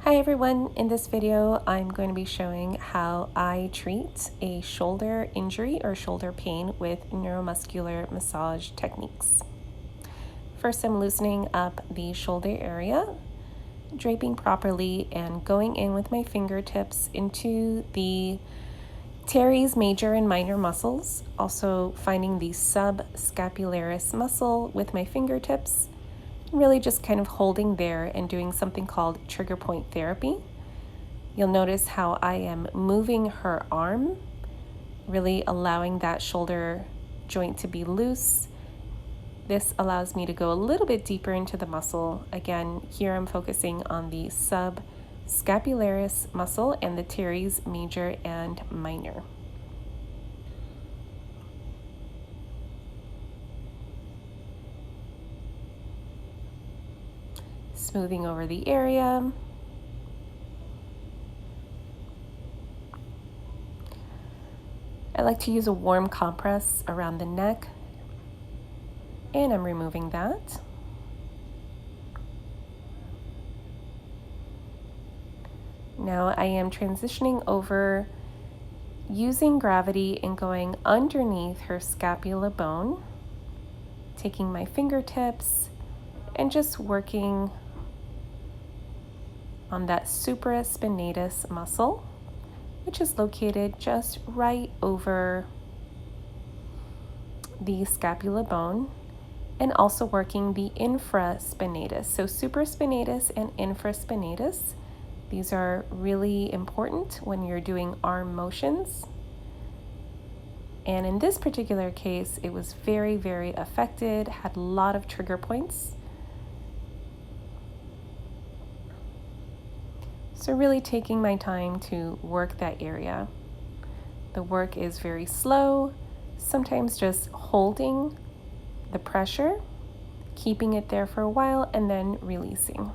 Hi everyone, in this video I'm going to be showing how I treat a shoulder injury or shoulder pain with neuromuscular massage techniques. First, I'm loosening up the shoulder area, draping properly and going in with my fingertips into the Teres Major and minor muscles, also finding the Subscapularis muscle with my fingertips. Really just kind of holding there and doing something called trigger point therapy. You'll notice how I am moving her arm, really allowing that shoulder joint to be loose. This allows me to go a little bit deeper into the muscle. Again, here I'm focusing on the subscapularis muscle and the teres major and minor. Smoothing over the area. I like to use a warm compress around the neck, and I'm removing that. Now I am transitioning over using gravity and going underneath her scapula bone, taking my fingertips and just working on that supraspinatus muscle, which is located just right over the scapula bone, and also working the infraspinatus. So supraspinatus and infraspinatus, these are really important when you're doing arm motions. And in this particular case, it was very, very affected, had a lot of trigger points. So really taking my time to work that area. The work is very slow, sometimes just holding the pressure, keeping it there for a while, and then releasing.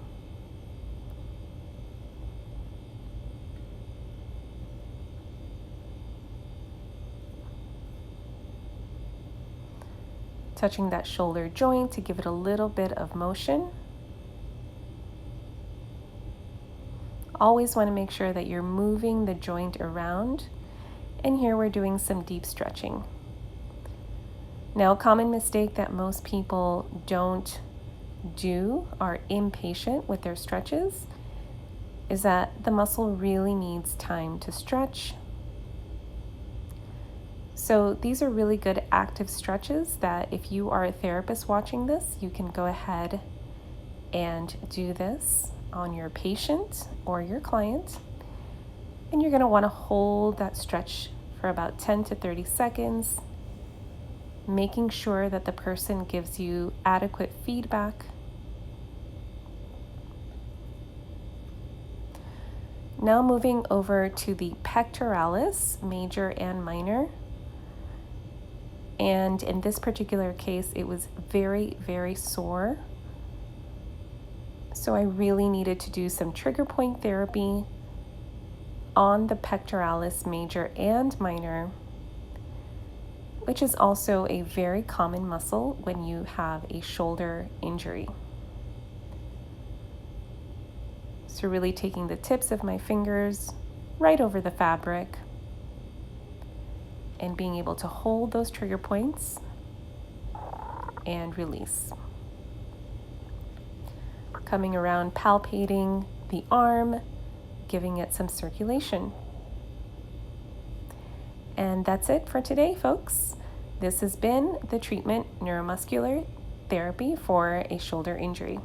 Touching that shoulder joint to give it a little bit of motion. Always want to make sure that you're moving the joint around. And here we're doing some deep stretching. Now, a common mistake that most people don't do, are impatient with their stretches, is that the muscle really needs time to stretch. So these are really good active stretches that if you are a therapist watching this, you can go ahead and do this on your patient or your client. And you're going to want to hold that stretch for about 10 to 30 seconds, making sure that the person gives you adequate feedback. Now moving over to the pectoralis, major and minor. And in this particular case, it was very, very sore. So I really needed to do some trigger point therapy on the pectoralis major and minor, which is also a very common muscle when you have a shoulder injury. So really taking the tips of my fingers right over the fabric and being able to hold those trigger points and release. Coming around, palpating the arm, giving it some circulation. And that's it for today, folks. This has been the treatment neuromuscular therapy for a shoulder injury.